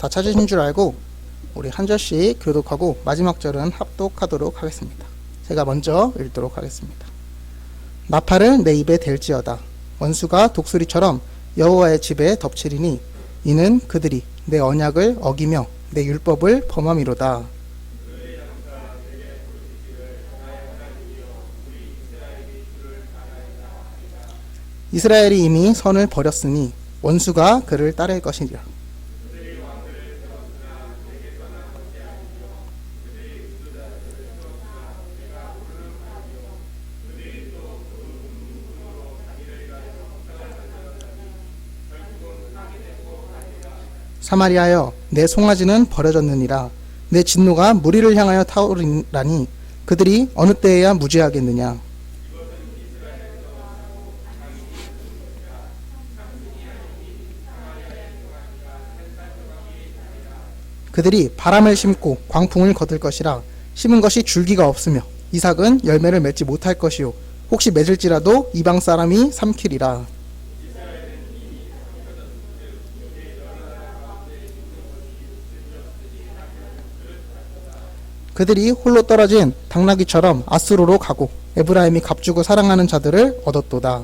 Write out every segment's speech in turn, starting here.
다 찾으신 줄 알고 우리 한 절씩 교독하고 마지막 절은 합독하도록 하겠습니다. 제가 먼저 읽도록 하겠습니다. 나팔을 내 입에 댈지어다. 원수가 독수리처럼 여호와의 집에 덮치리니 이는 그들이 내 언약을 어기며 내 율법을 범함이로다. 이스라엘이 이미 선을 버렸으니 원수가 그를 따를 것이니라. 사마리아여, 내 송아지는 버려졌느니라. 내 진노가 무리를 향하여 타오르라니 그들이 어느 때에야 무죄하겠느냐. 그들이 바람을 심고 광풍을 거둘 것이라. 심은 것이 줄기가 없으며 이삭은 열매를 맺지 못할 것이요 혹시 맺을지라도 이방 사람이 삼키리라. 그들이 홀로 떨어진 당나귀처럼 아수르로 가고 에브라임이 값주고 사랑하는 자들을 얻었도다.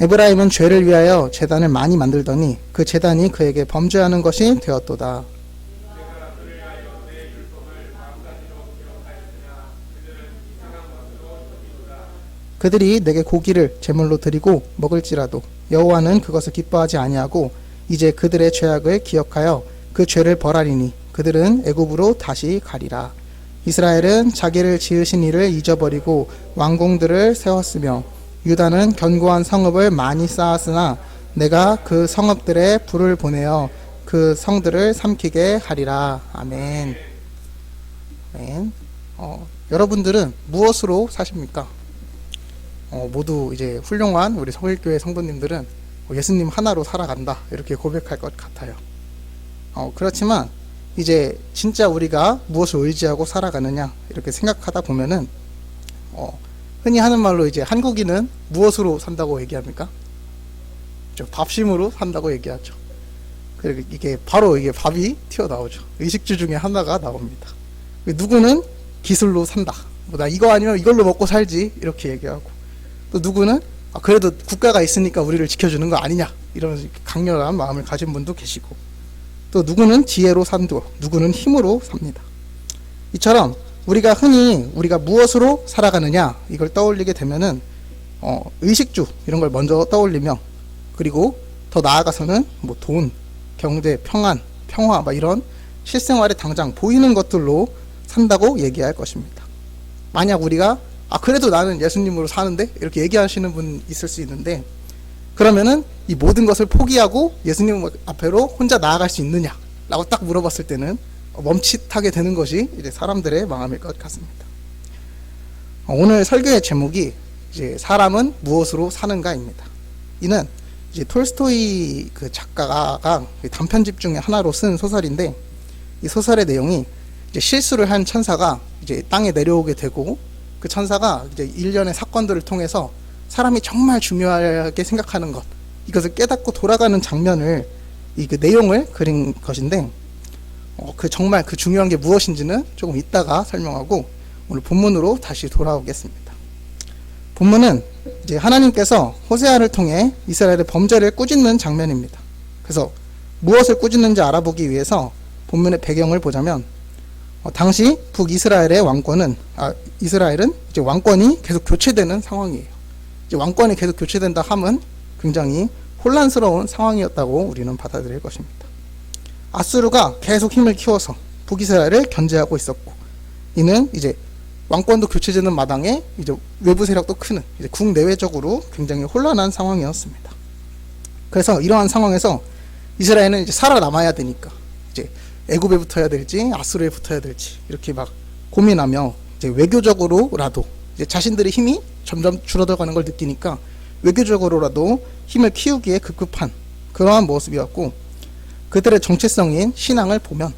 에브라임은 죄를 위하여 제단을 많이 만들더니 그 제단이 그에게 범죄하는 것이 되었도다. 그들이 내게 고기를 제물로 드리고 먹을지라도 여호와는 그것을 기뻐하지 아니하고 이제 그들의 죄악을 기억하여 그 죄를 벌하리니 그들은 애굽으로 다시 가리라. 이스라엘은 자기를 지으신 이를 잊어버리고 왕궁들을 세웠으며 유다는 견고한 성읍을 많이 쌓았으나 내가 그 성읍들에 불을 보내어 그 성들을 삼키게 하리라. 아멘. 아멘. 여러분들은 무엇으로 사십니까? 모두 이제 훌륭한 우리 서울교회 성도님들은 예수님 하나로 살아간다 이렇게 고백할 것 같아요. 그렇지만 이제 진짜 우리가 무엇을 의지하고 살아가느냐 이렇게 생각하다 보면은 흔히 하는 말로 이제 한국인은 무엇으로 산다고 얘기합니까? 밥심으로 산다고 얘기하죠. 그리고 이게 바로 이게 밥이 튀어나오죠. 의식주 중에 하나가 나옵니다. 누구는 기술로 산다. 나 이거 아니면 이걸로 먹고 살지 이렇게 얘기하고, 또 누구는 그래도 국가가 있으니까 우리를 지켜주는 거 아니냐 이런 강렬한 마음을 가진 분도 계시고, 또 누구는 지혜로 산도, 누구는 힘으로 삽니다. 이처럼 우리가 흔히 우리가 무엇으로 살아가느냐 이걸 떠올리게 되면은 의식주 이런 걸 먼저 떠올리며, 그리고 더 나아가서는 뭐 돈, 경제, 평안, 평화 이런 실생활에 당장 보이는 것들로 산다고 얘기할 것입니다. 만약 우리가 그래도 나는 예수님으로 사는데 이렇게 얘기하시는 분 있을 수 있는데, 그러면은 이 모든 것을 포기하고 예수님 앞에로 혼자 나아갈 수 있느냐 라고 딱 물어봤을 때는 멈칫하게 되는 것이 이제 사람들의 마음일 것 같습니다. 오늘 설교의 제목이 이제 사람은 무엇으로 사는가입니다. 이는 이제 톨스토이 그 작가가 단편집 중에 하나로 쓴 소설인데, 이 소설의 내용이 이제 실수를 한 천사가 이제 땅에 내려오게 되고, 그 천사가 이제 일련의 사건들을 통해서 사람이 정말 중요하게 생각하는 것, 이것을 깨닫고 돌아가는 장면을, 그 내용을 그린 것인데, 정말 그 중요한 게 무엇인지는 조금 이따가 설명하고 오늘 본문으로 다시 돌아오겠습니다. 본문은 이제 하나님께서 호세아를 통해 이스라엘의 범죄를 꾸짖는 장면입니다. 그래서 무엇을 꾸짖는지 알아보기 위해서 본문의 배경을 보자면, 당시 북이스라엘의 왕권은 이스라엘은 이제 왕권이 계속 교체되는 상황이에요. 이제 왕권이 계속 교체된다 함은 굉장히 혼란스러운 상황이었다고 우리는 받아들일 것입니다. 아수르가 계속 힘을 키워서 북이스라엘을 견제하고 있었고, 이는 이제 왕권도 교체되는 마당에 이제 외부 세력도 크는 이제 국내외적으로 굉장히 혼란한 상황이었습니다. 그래서 이러한 상황에서 이스라엘은 이제 살아남아야 되니까 이제 애굽에 붙어야 될지 아수르에 붙어야 될지 이렇게 막 고민하며 이제 외교적으로라도 이제 자신들의 힘이 점점 줄어들어가는 걸 느끼니까 외교적으로라도 힘을 키우기에 급급한 그러한 모습이었고, 그들의 정체성인 신앙을 보면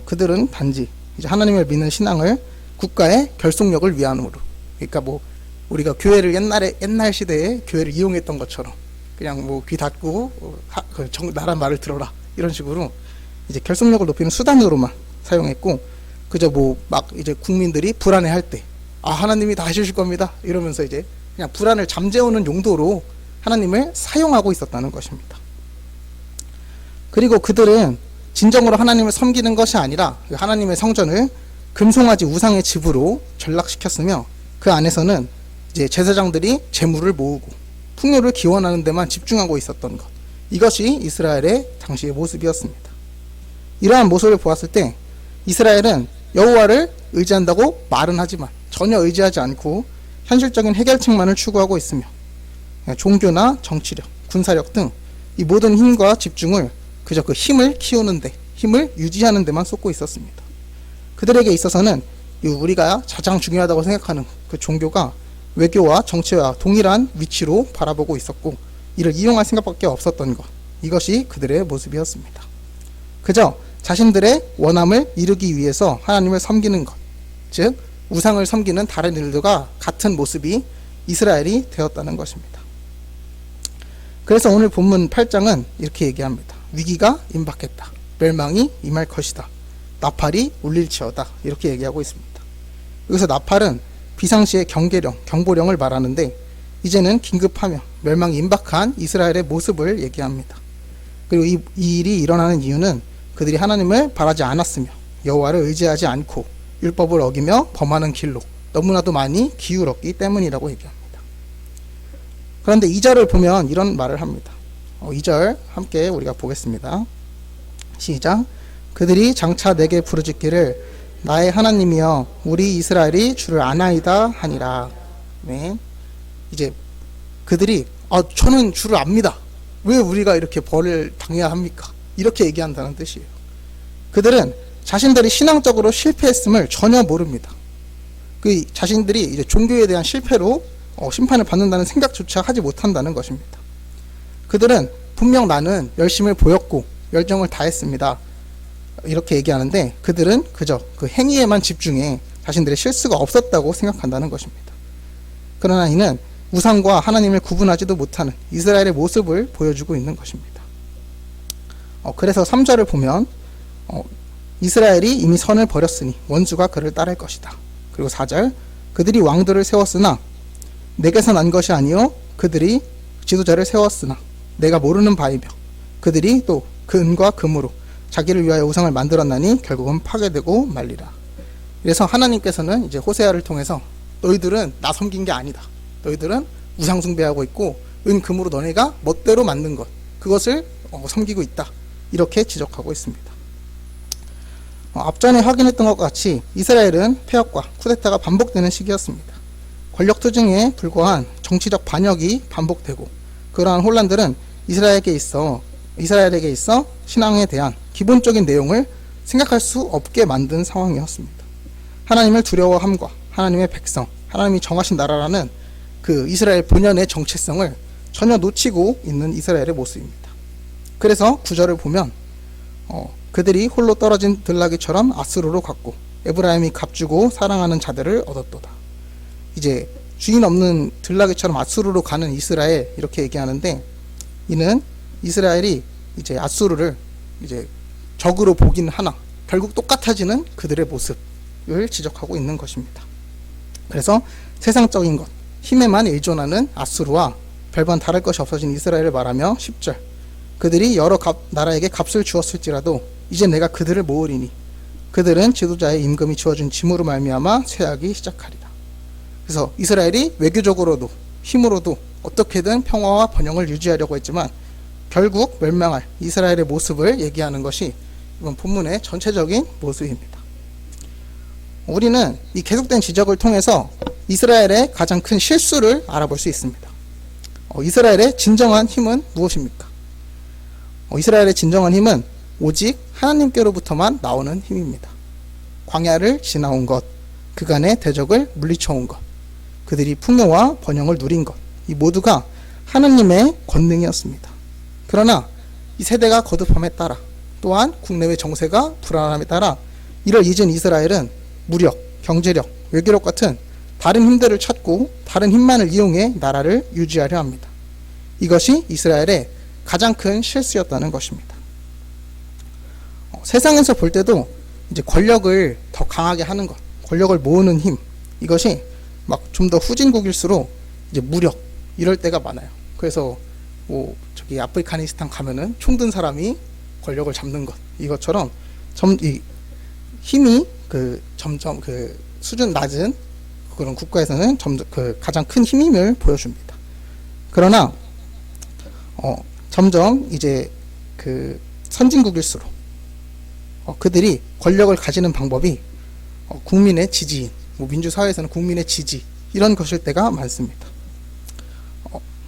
그들은 단지 이제 하나님을 믿는 신앙을 국가의 결속력을 위함으로. 그러니까 뭐 우리가 교회를 옛날 시대에 교회를 이용했던 것처럼 그냥 뭐 귀 닫고 나라 말을 들어라 이런 식으로 이제 결속력을 높이는 수단으로만 사용했고, 그저 뭐 막 이제 국민들이 불안해할 때 하나님이 다 해주실 겁니다 이러면서 이제 그냥 불안을 잠재우는 용도로 하나님을 사용하고 있었다는 것입니다. 그리고 그들은 진정으로 하나님을 섬기는 것이 아니라 하나님의 성전을 금송아지 우상의 집으로 전락시켰으며, 그 안에서는 이제 제사장들이 재물을 모으고 풍요를 기원하는 데만 집중하고 있었던 것, 이것이 이스라엘의 당시의 모습이었습니다. 이러한 모습을 보았을 때 이스라엘은 여호와를 의지한다고 말은 하지만 전혀 의지하지 않고 현실적인 해결책만을 추구하고 있으며, 종교나 정치력, 군사력 등 이 모든 힘과 집중을 그저 그 힘을 키우는데, 힘을 유지하는 데만 쏟고 있었습니다. 그들에게 있어서는 우리가 가장 중요하다고 생각하는 그 종교가 외교와 정치와 동일한 위치로 바라보고 있었고, 이를 이용할 생각밖에 없었던 것, 이것이 그들의 모습이었습니다. 그저 자신들의 원함을 이루기 위해서 하나님을 섬기는 것, 즉 우상을 섬기는 다른 일들과 같은 모습이 이스라엘이 되었다는 것입니다. 그래서 오늘 본문 8장은 이렇게 얘기합니다. 위기가 임박했다. 멸망이 임할 것이다. 나팔이 울릴지어다. 이렇게 얘기하고 있습니다. 여기서 나팔은 비상시의 경보령을 말하는데, 이제는 긴급하며 멸망이 임박한 이스라엘의 모습을 얘기합니다. 그리고 이 일이 일어나는 이유는 그들이 하나님을 바라지 않았으며 여호와를 의지하지 않고 율법을 어기며 범하는 길로 너무나도 많이 기울었기 때문이라고 얘기합니다. 그런데 2절을 보면 이런 말을 합니다. 2절 함께 우리가 보겠습니다. 시작. 그들이 장차 내게 부르짖기를 나의 하나님이여 우리 이스라엘이 주를 아나이다 하니라. 네. 이제 그들이 저는 주를 압니다. 왜 우리가 이렇게 벌을 당해야 합니까? 이렇게 얘기한다는 뜻이에요. 그들은 자신들이 신앙적으로 실패했음을 전혀 모릅니다. 그 자신들이 이제 종교에 대한 실패로 심판을 받는다는 생각조차 하지 못한다는 것입니다. 그들은 분명 나는 열심을 보였고 열정을 다했습니다. 이렇게 얘기하는데, 그들은 그저 그 행위에만 집중해 자신들의 실수가 없었다고 생각한다는 것입니다. 그러나 이는 우상과 하나님을 구분하지도 못하는 이스라엘의 모습을 보여주고 있는 것입니다. 그래서 3절을 보면 이스라엘이 이미 선을 버렸으니 원수가 그를 따를 것이다. 그리고 4절, 그들이 왕들을 세웠으나 내게서 난 것이 아니요 그들이 지도자를 세웠으나 내가 모르는 바이며 그들이 또 금과 금으로 자기를 위하여 우상을 만들었나니 결국은 파괴되고 말리라. 그래서 하나님께서는 이제 호세아를 통해서 너희들은 나 섬긴 게 아니다. 너희들은 우상 숭배하고 있고 금으로 너네가 멋대로 만든 것, 그것을 섬기고 있다. 이렇게 지적하고 있습니다. 앞전에 확인했던 것과 같이 이스라엘은 폐역과 쿠데타가 반복되는 시기였습니다. 권력 투쟁에 불과한 정치적 반역이 반복되고, 그러한 혼란들은 이스라엘에게 있어 신앙에 대한 기본적인 내용을 생각할 수 없게 만든 상황이었습니다. 하나님을 두려워함과 하나님의 백성, 하나님이 정하신 나라라는 그 이스라엘 본연의 정체성을 전혀 놓치고 있는 이스라엘의 모습입니다. 그래서 9절을 보면 그들이 홀로 떨어진 들나귀처럼 아수르로 갔고 에브라임이 값주고 사랑하는 자들을 얻었도다. 이제 주인 없는 들나귀처럼 아수르로 가는 이스라엘, 이렇게 얘기하는데, 이는 이스라엘이 이제 아수르를 이제 적으로 보긴 하나 결국 똑같아지는 그들의 모습을 지적하고 있는 것입니다. 그래서 세상적인 것, 힘에만 의존하는 아수르와 별반 다를 것이 없어진 이스라엘을 말하며 10절, 그들이 여러 나라에게 값을 주었을지라도 이제 내가 그들을 모으리니 그들은 지도자의 임금이 주어준 짐으로 말미암아 쇠하기 시작하리라. 그래서 이스라엘이 외교적으로도 힘으로도 어떻게든 평화와 번영을 유지하려고 했지만 결국 멸망할 이스라엘의 모습을 얘기하는 것이 이번 본문의 전체적인 모습입니다. 우리는 이 계속된 지적을 통해서 이스라엘의 가장 큰 실수를 알아볼 수 있습니다. 이스라엘의 진정한 힘은 무엇입니까? 이스라엘의 진정한 힘은 오직 하나님께로부터만 나오는 힘입니다. 광야를 지나온 것, 그간의 대적을 물리쳐온 것, 그들이 풍요와 번영을 누린 것, 이 모두가 하나님의 권능이었습니다. 그러나 이 세대가 거듭함에 따라, 또한 국내외 정세가 불안함에 따라 이를 잊은 이스라엘은 무력, 경제력, 외교력 같은 다른 힘들을 찾고 다른 힘만을 이용해 나라를 유지하려 합니다. 이것이 이스라엘의 가장 큰 실수였다는 것입니다. 세상에서 볼 때도 이제 권력을 더 강하게 하는 것, 권력을 모으는 힘, 이것이 막 좀 더 후진국일수록 이제 무력 이럴 때가 많아요. 그래서 뭐 저기 아프리카니스탄 가면은 총 든 사람이 권력을 잡는 것, 이것처럼 이 힘이 점점 수준 낮은 그런 국가에서는 점점 가장 큰 힘임을 보여줍니다. 그러나 점점 이제 선진국일수록 그들이 권력을 가지는 방법이 국민의 지지인, 뭐 민주사회에서는 국민의 지지 이런 것일 때가 많습니다.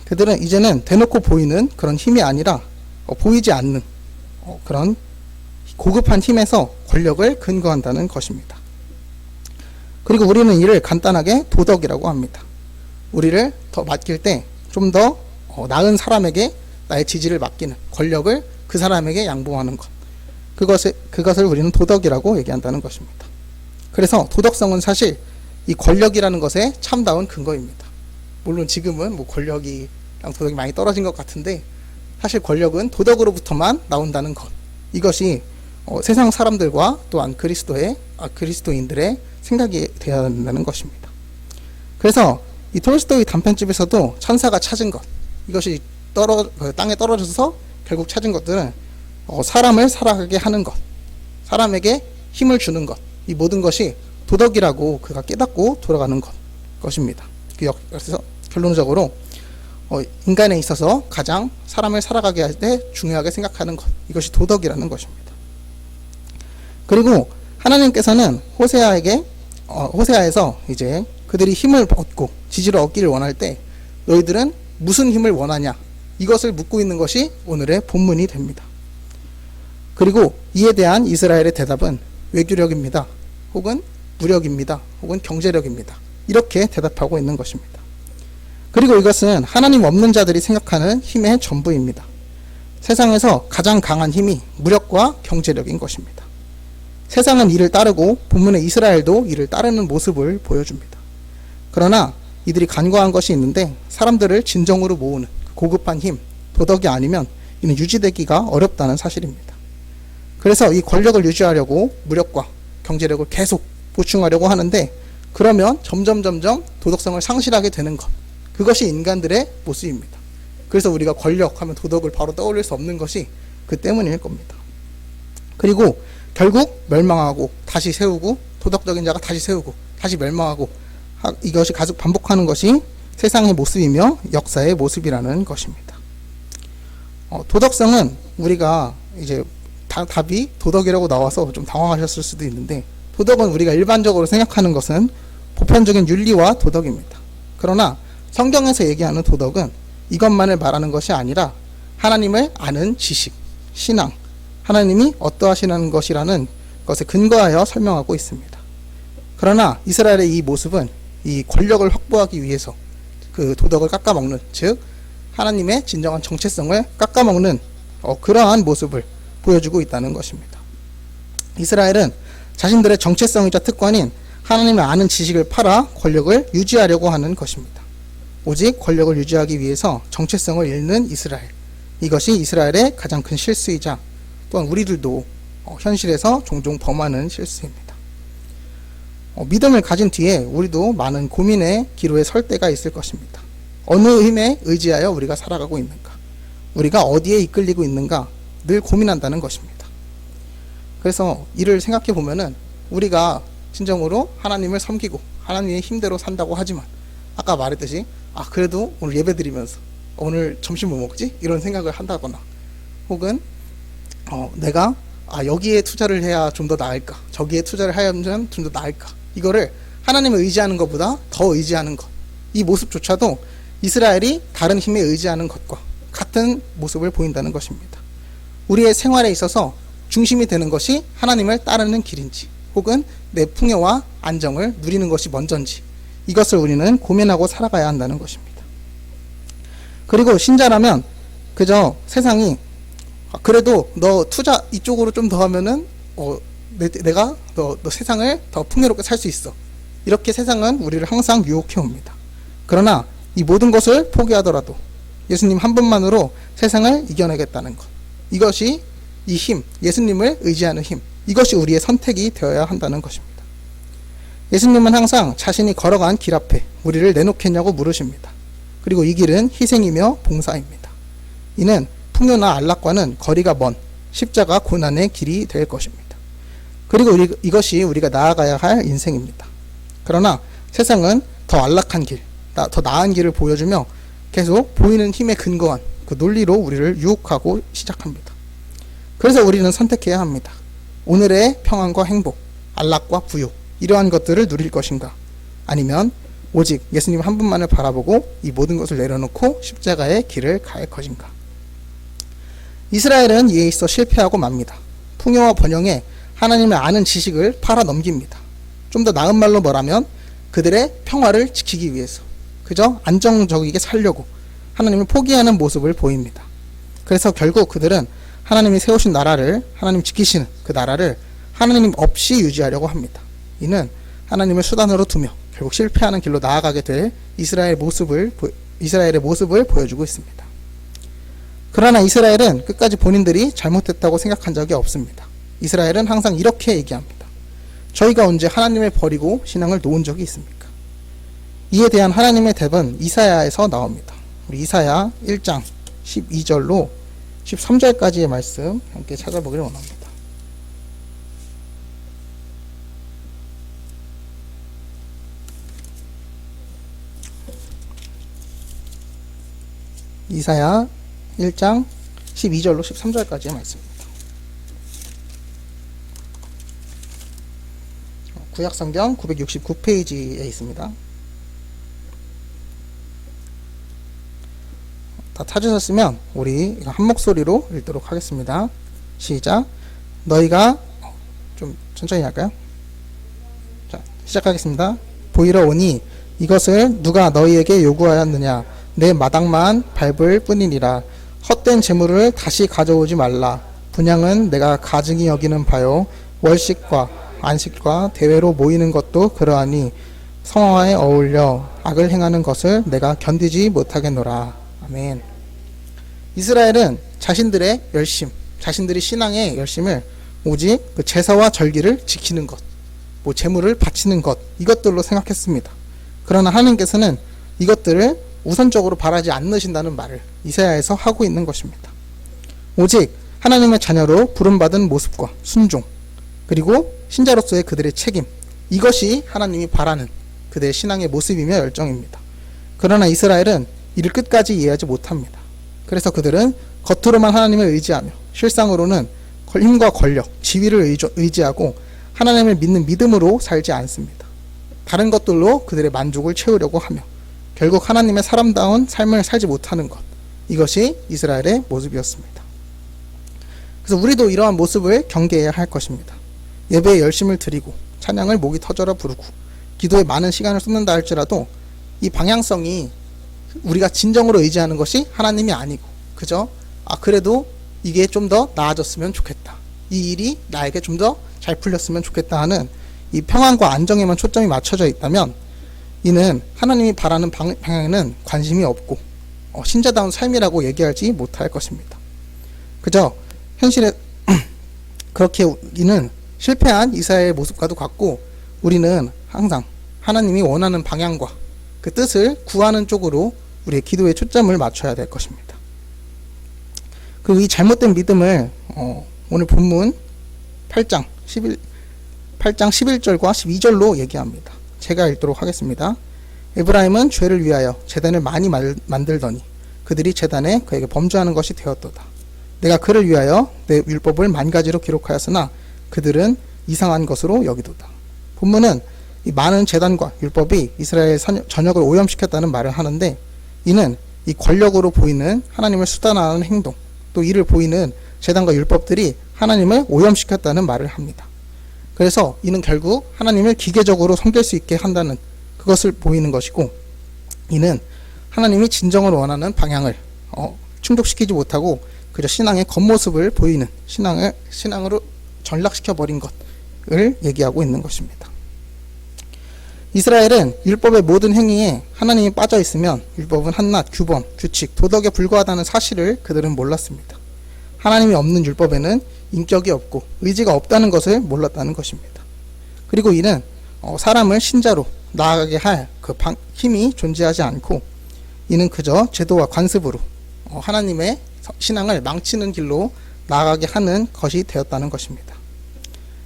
그들은 이제는 대놓고 보이는 그런 힘이 아니라 보이지 않는 그런 고급한 힘에서 권력을 근거한다는 것입니다. 그리고 우리는 이를 간단하게 도덕이라고 합니다. 우리를 더 맡길 때 좀 더 나은 사람에게 나의 지지를 맡기는, 권력을 그 사람에게 양보하는 것, 그것을 우리는 도덕이라고 얘기한다는 것입니다. 그래서 도덕성은 사실 이 권력이라는 것의 참다운 근거입니다. 물론 지금은 뭐 권력이랑 도덕이 많이 떨어진 것 같은데 사실 권력은 도덕으로부터만 나온다는 것, 이것이 세상 사람들과 또한 그리스도인들의 생각이 되어야 한다는 것입니다. 그래서 이 톨스토이 단편집에서도 천사가 찾은 것, 이것이 땅에 떨어져서 결국 찾은 것들은 사람을 살아가게 하는 것, 사람에게 힘을 주는 것, 이 모든 것이 도덕이라고 그가 깨닫고 돌아가는 것입니다. 그래서 결론적으로 인간에 있어서 가장 사람을 살아가게 할 때 중요하게 생각하는 것, 이것이 도덕이라는 것입니다. 그리고 하나님께서는 호세아에서 이제 그들이 힘을 얻고 지지를 얻기를 원할 때 너희들은 무슨 힘을 원하냐, 이것을 묻고 있는 것이 오늘의 본문이 됩니다. 그리고 이에 대한 이스라엘의 대답은 외교력입니다. 혹은 무력입니다. 혹은 경제력입니다. 이렇게 대답하고 있는 것입니다. 그리고 이것은 하나님 없는 자들이 생각하는 힘의 전부입니다. 세상에서 가장 강한 힘이 무력과 경제력인 것입니다. 세상은 이를 따르고 본문의 이스라엘도 이를 따르는 모습을 보여줍니다. 그러나 이들이 간과한 것이 있는데 사람들을 진정으로 모으는 고급한 힘, 도덕이 아니면 이는 유지되기가 어렵다는 사실입니다. 그래서 이 권력을 유지하려고 무력과 경제력을 계속 보충하려고 하는데 그러면 점점 도덕성을 상실하게 되는 것, 그것이 인간들의 모습입니다. 그래서 우리가 권력하면 도덕을 바로 떠올릴 수 없는 것이 그 때문일 겁니다. 그리고 결국 멸망하고 다시 세우고 도덕적인 자가 다시 세우고 다시 멸망하고 이것이 계속 반복하는 것이 세상의 모습이며 역사의 모습이라는 것입니다. 도덕성은 우리가 이제 답이 도덕이라고 나와서 좀 당황하셨을 수도 있는데 도덕은 우리가 일반적으로 생각하는 것은 보편적인 윤리와 도덕입니다. 그러나 성경에서 얘기하는 도덕은 이것만을 말하는 것이 아니라 하나님을 아는 지식, 신앙, 하나님이 어떠하시는 것이라는 것에 근거하여 설명하고 있습니다. 그러나 이스라엘의 이 모습은 이 권력을 확보하기 위해서 그 도덕을 깎아먹는, 즉 하나님의 진정한 정체성을 깎아먹는 그러한 모습을 보여주고 있다는 것입니다. 이스라엘은 자신들의 정체성이자 특권인 하나님을 아는 지식을 팔아 권력을 유지하려고 하는 것입니다. 오직 권력을 유지하기 위해서 정체성을 잃는 이스라엘, 이것이 이스라엘의 가장 큰 실수이자 또한 우리들도 현실에서 종종 범하는 실수입니다. 믿음을 가진 뒤에 우리도 많은 고민의 기로에 설 때가 있을 것입니다. 어느 힘에 의지하여 우리가 살아가고 있는가, 우리가 어디에 이끌리고 있는가 늘 고민한다는 것입니다. 그래서 이를 생각해 보면은 우리가 진정으로 하나님을 섬기고 하나님의 힘대로 산다고 하지만 아까 말했듯이 그래도 오늘 예배 드리면서 오늘 점심 뭐 먹지? 이런 생각을 한다거나 혹은 내가 여기에 투자를 해야 좀 더 나을까, 저기에 투자를 하면 좀 더 나을까, 이거를 하나님을 의지하는 것보다 더 의지하는 것, 이 모습조차도 이스라엘이 다른 힘에 의지하는 것과 같은 모습을 보인다는 것입니다. 우리의 생활에 있어서 중심이 되는 것이 하나님을 따르는 길인지 혹은 내 풍요와 안정을 누리는 것이 먼저인지, 이것을 우리는 고민하고 살아가야 한다는 것입니다. 그리고 신자라면 그저 세상이 그래도 너 투자 이쪽으로 좀 더 하면은 내가 너 세상을 더 풍요롭게 살 수 있어, 이렇게 세상은 우리를 항상 유혹해 옵니다. 그러나 이 모든 것을 포기하더라도 예수님 한 분만으로 세상을 이겨내겠다는 것, 이것이 이 힘, 예수님을 의지하는 힘, 이것이 우리의 선택이 되어야 한다는 것입니다. 예수님은 항상 자신이 걸어간 길 앞에 우리를 내놓겠냐고 물으십니다. 그리고 이 길은 희생이며 봉사입니다. 이는 풍요나 안락과는 거리가 먼 십자가 고난의 길이 될 것입니다. 그리고 이것이 우리가 나아가야 할 인생입니다. 그러나 세상은 더 안락한 길, 더 나은 길을 보여주며 계속 보이는 힘에 근거한 그 논리로 우리를 유혹하고 시작합니다. 그래서 우리는 선택해야 합니다. 오늘의 평안과 행복, 안락과 부유, 이러한 것들을 누릴 것인가? 아니면 오직 예수님 한 분만을 바라보고 이 모든 것을 내려놓고 십자가의 길을 갈 것인가? 이스라엘은 이에 있어 실패하고 맙니다. 풍요와 번영에 하나님을 아는 지식을 팔아 넘깁니다. 좀 더 나은 말로 말하면 그들의 평화를 지키기 위해서 그저 안정적이게 살려고 하나님을 포기하는 모습을 보입니다. 그래서 결국 그들은 하나님이 세우신 나라를, 하나님 지키시는 그 나라를 하나님 없이 유지하려고 합니다. 이는 하나님을 수단으로 두며 결국 실패하는 길로 나아가게 될 이스라엘의 모습을 보여주고 있습니다. 그러나 이스라엘은 끝까지 본인들이 잘못했다고 생각한 적이 없습니다. 이스라엘은 항상 이렇게 얘기합니다. 저희가 언제 하나님을 버리고 신앙을 놓은 적이 있습니까? 이에 대한 하나님의 답은 이사야에서 나옵니다. 우리 이사야 1장 12절로 13절까지의 말씀 함께 찾아보기를 원합니다. 이사야 1장 12절로 13절까지의 말씀입니다. 구약성경 969페이지에 있습니다. 다 찾으셨으면 우리 한 목소리로 읽도록 하겠습니다. 시작. 너희가 좀 천천히 할까요? 자, 시작하겠습니다. 보이러 오니 이것을 누가 너희에게 요구하였느냐? 내 마당만 밟을 뿐이니라. 헛된 재물을 다시 가져오지 말라. 분향은 내가 가증히 여기는 바요. 월식과 안식과 대회로 모이는 것도 그러하니 성화에 어울려 악을 행하는 것을 내가 견디지 못하겠노라. 아멘. 이스라엘은 자신들의 열심, 자신들이 신앙의 열심을 오직 그 제사와 절기를 지키는 것, 뭐 제물을 바치는 것, 이것들로 생각했습니다. 그러나 하나님께서는 이것들을 우선적으로 바라지 않으신다는 말을 이사야에서 하고 있는 것입니다. 오직 하나님의 자녀로 부름받은 모습과 순종, 그리고 신자로서의 그들의 책임, 이것이 하나님이 바라는 그들의 신앙의 모습이며 열정입니다. 그러나 이스라엘은 이를 끝까지 이해하지 못합니다. 그래서 그들은 겉으로만 하나님을 의지하며 실상으로는 힘과 권력, 지위를 의지하고 하나님을 믿는 믿음으로 살지 않습니다. 다른 것들로 그들의 만족을 채우려고 하며 결국 하나님의 사람다운 삶을 살지 못하는 것, 이것이 이스라엘의 모습이었습니다. 그래서 우리도 이러한 모습을 경계해야 할 것입니다. 예배에 열심을 드리고 찬양을 목이 터져라 부르고 기도에 많은 시간을 쏟는다 할지라도 이 방향성이 우리가 진정으로 의지하는 것이 하나님이 아니고 그저 그래도 이게 좀 더 나아졌으면 좋겠다, 이 일이 나에게 좀 더 잘 풀렸으면 좋겠다 하는 이 평안과 안정에만 초점이 맞춰져 있다면 이는 하나님이 바라는 방향에는 관심이 없고 신자다운 삶이라고 얘기하지 못할 것입니다. 그저 현실에 그렇게 우리는 실패한 이스라엘의 모습과도 같고 우리는 항상 하나님이 원하는 방향과 그 뜻을 구하는 쪽으로 우리의 기도의 초점을 맞춰야 될 것입니다. 그리고 이 잘못된 믿음을 오늘 본문 8장 11절과 12절로 얘기합니다. 제가 읽도록 하겠습니다. 에브라임은 죄를 위하여 제단을 많이 만들더니 그들이 제단에 그에게 범죄하는 것이 되었도다. 내가 그를 위하여 내 율법을 만가지로 기록하였으나 그들은 이상한 것으로 여기도다. 본문은 이 많은 제단과 율법이 이스라엘 전역을 오염시켰다는 말을 하는데 이는 이 권력으로 보이는 하나님을 수단화하는 행동, 또 이를 보이는 제단과 율법들이 하나님을 오염시켰다는 말을 합니다. 그래서 이는 결국 하나님을 기계적으로 섬길 수 있게 한다는 그것을 보이는 것이고 이는 하나님이 진정으로 원하는 방향을 충족시키지 못하고 그저 신앙의 겉모습을 보이는 신앙으로 전락시켜버린 것을 얘기하고 있는 것입니다. 이스라엘은 율법의 모든 행위에 하나님이 빠져 있으면 율법은 한낱 규범, 규칙, 도덕에 불과하다는 사실을 그들은 몰랐습니다. 하나님이 없는 율법에는 인격이 없고 의지가 없다는 것을 몰랐다는 것입니다. 그리고 이는 사람을 신자로 나아가게 할 그 힘이 존재하지 않고 이는 그저 제도와 관습으로 하나님의 신앙을 망치는 길로 나아가게 하는 것이 되었다는 것입니다.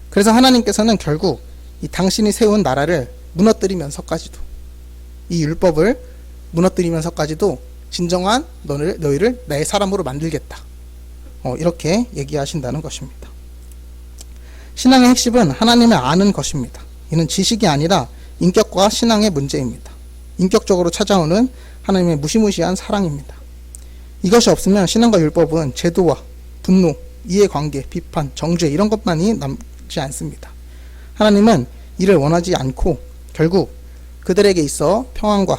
그래서 하나님께서는 결국 이 당신이 세운 나라를 무너뜨리면서까지도, 이 율법을 무너뜨리면서까지도 진정한 너희를 내 사람으로 만들겠다, 이렇게 얘기하신다는 것입니다. 신앙의 핵심은 하나님을 아는 것입니다. 이는 지식이 아니라 인격과 신앙의 문제입니다. 인격적으로 찾아오는 하나님의 무시무시한 사랑입니다. 이것이 없으면 신앙과 율법은 제도와 분노, 이해관계, 비판, 정죄 이런 것만이 남지 않습니다. 하나님은 이를 원하지 않고 결국 그들에게 있어 평안과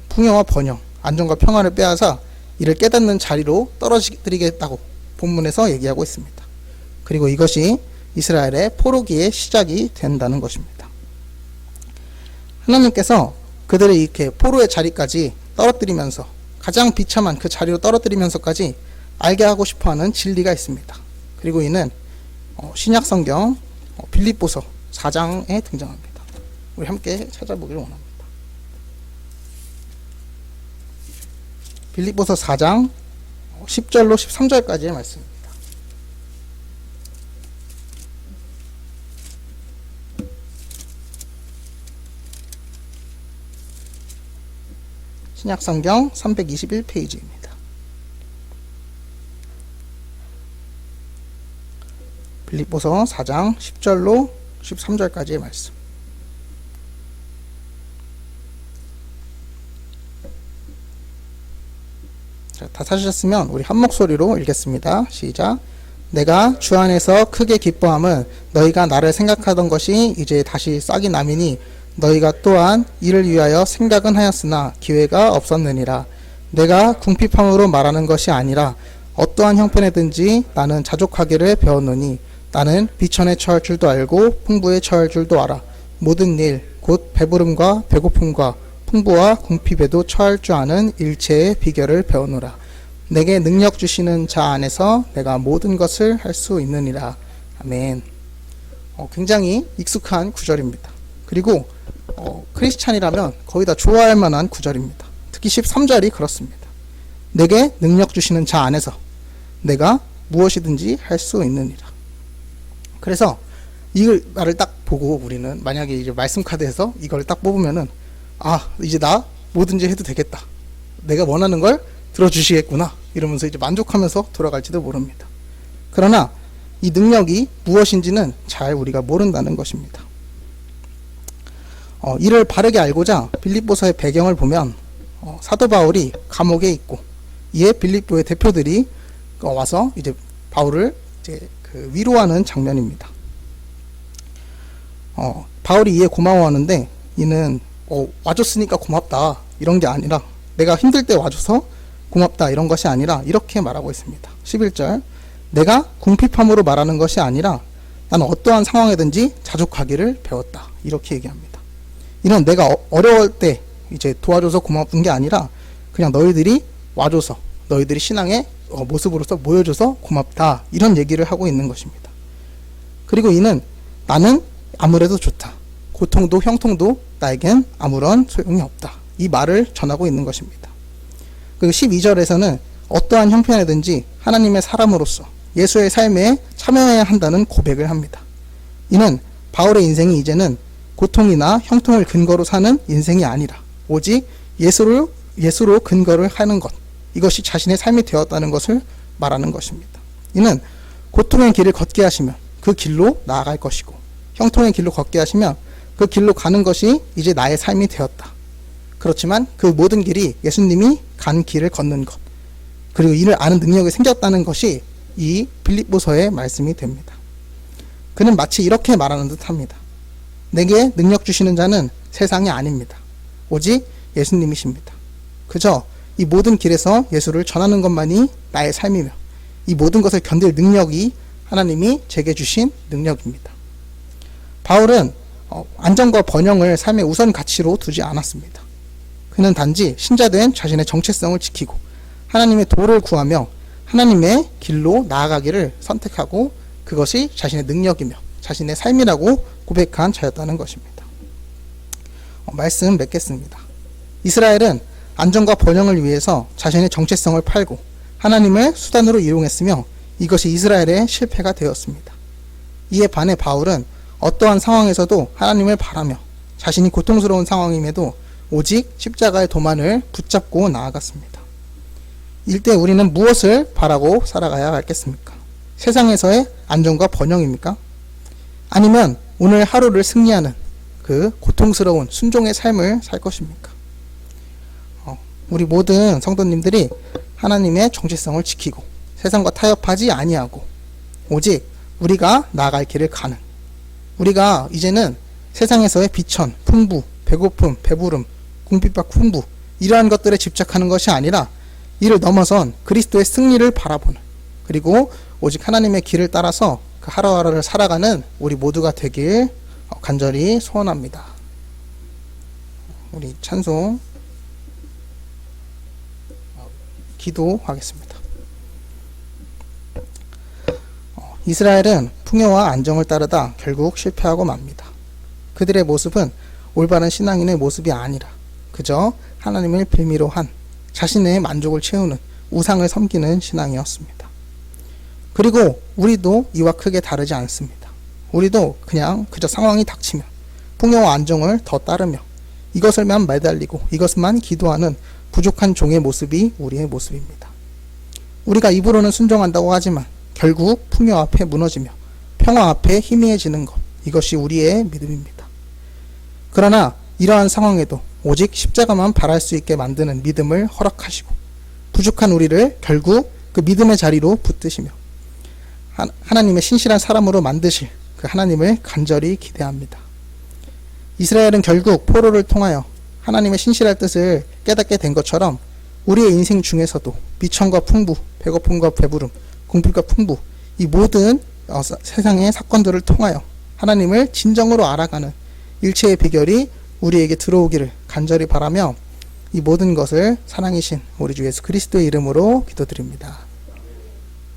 풍요와 번영, 안정과 평화를 빼앗아 이를 깨닫는 자리로 떨어뜨리겠다고 본문에서 얘기하고 있습니다. 그리고 이것이 이스라엘의 포로기의 시작이 된다는 것입니다. 하나님께서 그들을 이렇게 포로의 자리까지 떨어뜨리면서 가장 비참한 그 자리로 떨어뜨리면서까지 알게 하고 싶어하는 진리가 있습니다. 그리고 이는 신약성경 빌립보서 4장에 등장합니다. 우리 함께 찾아보기를 원합니다. 빌립보서 4장 10절로 13절까지의 말씀입니다. 신약성경 321페이지입니다. 빌립보서 4장 10절로 13절까지의 말씀. 자, 다 찾으셨으면 우리 한 목소리로 읽겠습니다. 시작. 내가 주 안에서 크게 기뻐함은 너희가 나를 생각하던 것이 이제 다시 싹이 남이니 너희가 또한 이를 위하여 생각은 하였으나 기회가 없었느니라. 내가 궁핍함으로 말하는 것이 아니라 어떠한 형편에든지 나는 자족하기를 배웠노니 나는 비천에 처할 줄도 알고 풍부에 처할 줄도 알아. 모든 일 곧 배부름과 배고픔과 풍부와 궁핍에도 처할 줄 아는 일체의 비결을 배우노라. 내게 능력 주시는 자 안에서 내가 모든 것을 할 수 있느니라. 아멘. 굉장히 익숙한 구절입니다. 그리고 크리스찬이라면 거의 다 좋아할 만한 구절입니다. 특히 13절이 그렇습니다. 내게 능력 주시는 자 안에서 내가 무엇이든지 할 수 있느니라. 그래서 이 말을 딱 보고 우리는 만약에 이제 말씀 카드에서 이걸 딱 뽑으면은 이제 나 뭐든지 해도 되겠다. 내가 원하는 걸 들어주시겠구나. 이러면서 이제 만족하면서 돌아갈지도 모릅니다. 그러나 이 능력이 무엇인지는 잘 우리가 모른다는 것입니다. 이를 바르게 알고자 빌립보서의 배경을 보면 사도 바울이 감옥에 있고 이에 빌립보의 대표들이 와서 이제 바울을 이제 위로하는 장면입니다. 바울이 이에 고마워하는데 이는 와줬으니까 고맙다 이런 게 아니라 내가 힘들 때 와줘서 고맙다 이런 것이 아니라 이렇게 말하고 있습니다. 11절 내가 궁핍함으로 말하는 것이 아니라 나는 어떠한 상황에든지 자족하기를 배웠다 이렇게 얘기합니다. 이는 내가 어려울 때 이제 도와줘서 고마운 게 아니라 그냥 너희들이 와줘서 너희들이 신앙의 모습으로서 모여줘서 고맙다 이런 얘기를 하고 있는 것입니다. 그리고 이는 나는 아무래도 좋다. 고통도 형통도 나에겐 아무런 소용이 없다. 이 말을 전하고 있는 것입니다. 그리고 12절에서는 어떠한 형편이든지 하나님의 사람으로서 예수의 삶에 참여해야 한다는 고백을 합니다. 이는 바울의 인생이 이제는 고통이나 형통을 근거로 사는 인생이 아니라 오직 예수로 근거를 하는 것, 이것이 자신의 삶이 되었다는 것을 말하는 것입니다. 이는 고통의 길을 걷게 하시면 그 길로 나아갈 것이고 형통의 길로 걷게 하시면 그 길로 가는 것이 이제 나의 삶이 되었다. 그렇지만 그 모든 길이 예수님이 간 길을 걷는 것, 그리고 이를 아는 능력이 생겼다는 것이 이 빌립보서의 말씀이 됩니다. 그는 마치 이렇게 말하는 듯합니다. 내게 능력 주시는 자는 세상이 아닙니다. 오직 예수님이십니다. 그저 이 모든 길에서 예수를 전하는 것만이 나의 삶이며 이 모든 것을 견딜 능력이 하나님이 제게 주신 능력입니다. 바울은 안정과 번영을 삶의 우선 가치로 두지 않았습니다. 그는 단지 신자된 자신의 정체성을 지키고 하나님의 도를 구하며 하나님의 길로 나아가기를 선택하고 그것이 자신의 능력이며 자신의 삶이라고 고백한 자였다는 것입니다. 말씀 맺겠습니다. 이스라엘은 안정과 번영을 위해서 자신의 정체성을 팔고 하나님을 수단으로 이용했으며 이것이 이스라엘의 실패가 되었습니다. 이에 반해 바울은 어떠한 상황에서도 하나님을 바라며 자신이 고통스러운 상황임에도 오직 십자가의 도만을 붙잡고 나아갔습니다. 이때 우리는 무엇을 바라고 살아가야 하겠습니까? 세상에서의 안정과 번영입니까? 아니면 오늘 하루를 승리하는 그 고통스러운 순종의 삶을 살 것입니까? 우리 모든 성도님들이 하나님의 정체성을 지키고 세상과 타협하지 아니하고 오직 우리가 나아갈 길을 가는, 우리가 이제는 세상에서의 비천, 풍부, 배고픔, 배부름, 궁핍과 풍부 이러한 것들에 집착하는 것이 아니라 이를 넘어선 그리스도의 승리를 바라보는, 그리고 오직 하나님의 길을 따라서 그 하루하루를 살아가는 우리 모두가 되길 간절히 소원합니다. 우리 찬송 기도하겠습니다. 이스라엘은 풍요와 안정을 따르다 결국 실패하고 맙니다. 그들의 모습은 올바른 신앙인의 모습이 아니라 그저 하나님을 빌미로 한 자신의 만족을 채우는 우상을 섬기는 신앙이었습니다. 그리고 우리도 이와 크게 다르지 않습니다. 우리도 그저 상황이 닥치면 풍요와 안정을 더 따르며 이것을만 매달리고 이것만 기도하는 부족한 종의 모습이 우리의 모습입니다. 우리가 입으로는 순종한다고 하지만 결국 풍요 앞에 무너지며 평화 앞에 희미해지는 것, 이것이 우리의 믿음입니다. 그러나 이러한 상황에도 오직 십자가만 바랄 수 있게 만드는 믿음을 허락하시고 부족한 우리를 결국 그 믿음의 자리로 붙드시며 하나님의 신실한 사람으로 만드실 그 하나님을 간절히 기대합니다. 이스라엘은 결국 포로를 통하여 하나님의 신실할 뜻을 깨닫게 된 것처럼 우리의 인생 중에서도 비천과 풍부, 배고픔과 배부름, 궁핍과 풍부, 이 모든 세상의 사건들을 통하여 하나님을 진정으로 알아가는 일체의 비결이 우리에게 들어오기를 간절히 바라며 이 모든 것을 사랑이신 우리 주 예수 그리스도의 이름으로 기도드립니다.